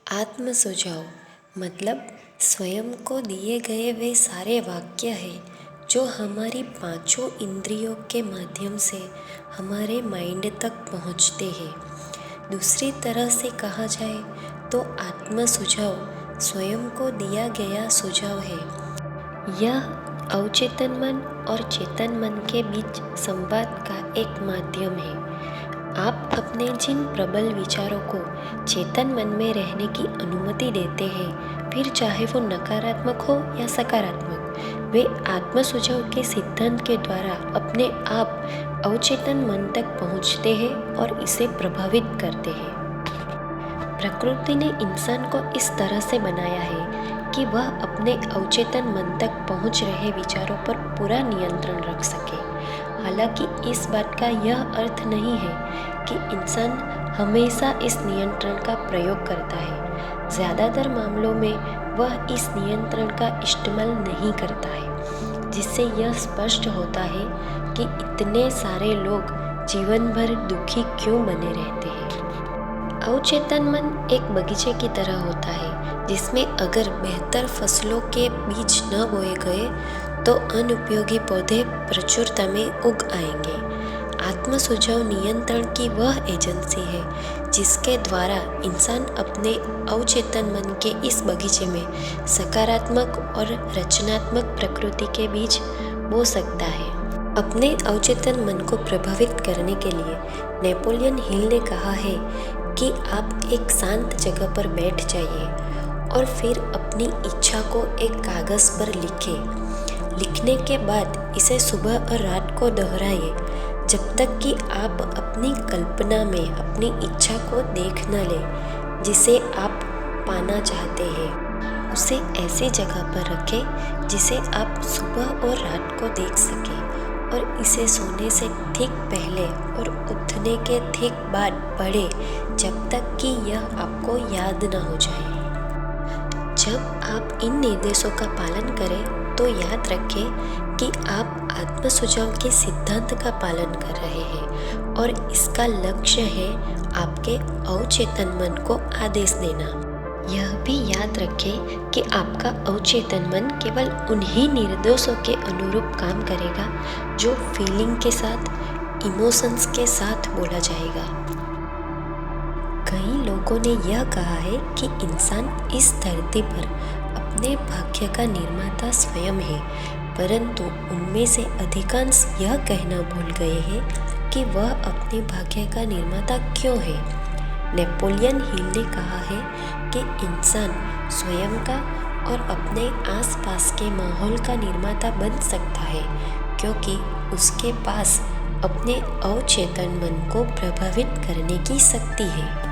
आत्म सुझाव मतलब स्वयं को दिए गए वे सारे वाक्य हैं जो हमारी पांचों इंद्रियों के माध्यम से हमारे माइंड तक पहुंचते हैं। दूसरी तरह से कहा जाए तो आत्म सुझाव स्वयं को दिया गया सुझाव है। यह अवचेतन मन और चेतन मन के बीच संवाद का एक माध्यम है। आप अपने जिन प्रबल विचारों को चेतन मन में रहने की अनुमति देते हैं, फिर चाहे वो नकारात्मक हो या सकारात्मक, वे आत्म सुझाव के सिद्धांत के द्वारा अपने आप अवचेतन मन तक पहुंचते हैं और इसे प्रभावित करते हैं। प्रकृति ने इंसान को इस तरह से बनाया है कि वह अपने अवचेतन मन तक पहुंच रहे विचारों पर पूरा नियंत्रण रख सके। हालांकि इस बात का यह अर्थ नहीं है कि इंसान हमेशा इस नियंत्रण का प्रयोग करता है। ज़्यादातर मामलों में वह इस नियंत्रण का इस्तेमाल नहीं करता है, जिससे यह स्पष्ट होता है कि इतने सारे लोग जीवन भर दुखी क्यों बने रहते हैं। अवचेतन मन एक बगीचे की तरह होता है, जिसमें अगर बेहतर फसलों के बीज न बोए गए तो अनुपयोगी पौधे प्रचुरता में उग आएंगे। आत्म सुझाव नियंत्रण की वह एजेंसी है जिसके द्वारा इंसान अपने अवचेतन मन के इस बगीचे में सकारात्मक और रचनात्मक प्रकृति के बीज बो सकता है। अपने अवचेतन मन को प्रभावित करने के लिए नेपोलियन हिल ने कहा है कि आप एक शांत जगह पर बैठ जाइए और फिर अपनी इच्छा को एक कागज़ पर लिखें। लिखने के बाद इसे सुबह और रात को दोहराइए जब तक कि आप अपनी कल्पना में अपनी इच्छा को देख न लें जिसे आप पाना चाहते हैं। उसे ऐसी जगह पर रखें जिसे आप सुबह और रात को देख सकें और इसे सोने से ठीक पहले और उठने के ठीक बाद पढ़ें जब तक कि यह आपको याद न हो जाए। जब आप इन निर्देशों का पालन करें तो याद रखें कि आप आत्म सुझाव के सिद्धांत का पालन कर रहे हैं और इसका लक्ष्य है आपके अवचेतन मन को आदेश देना। यह भी याद रखें कि आपका अवचेतन मन केवल उन्हीं निर्देशों के अनुरूप काम करेगा जो फीलिंग के साथ, इमोशंस के साथ बोला जाएगा। कई लोगों ने यह कहा है कि इंसान इस धरती पर अपने भाग्य का निर्माता स्वयं है, परंतु उनमें से अधिकांश यह कहना भूल गए हैं कि वह अपने भाग्य का निर्माता क्यों है। नेपोलियन हिल ने कहा है कि इंसान स्वयं का और अपने आसपास के माहौल का निर्माता बन सकता है क्योंकि उसके पास अपने अवचेतन मन को प्रभावित करने की शक्ति है।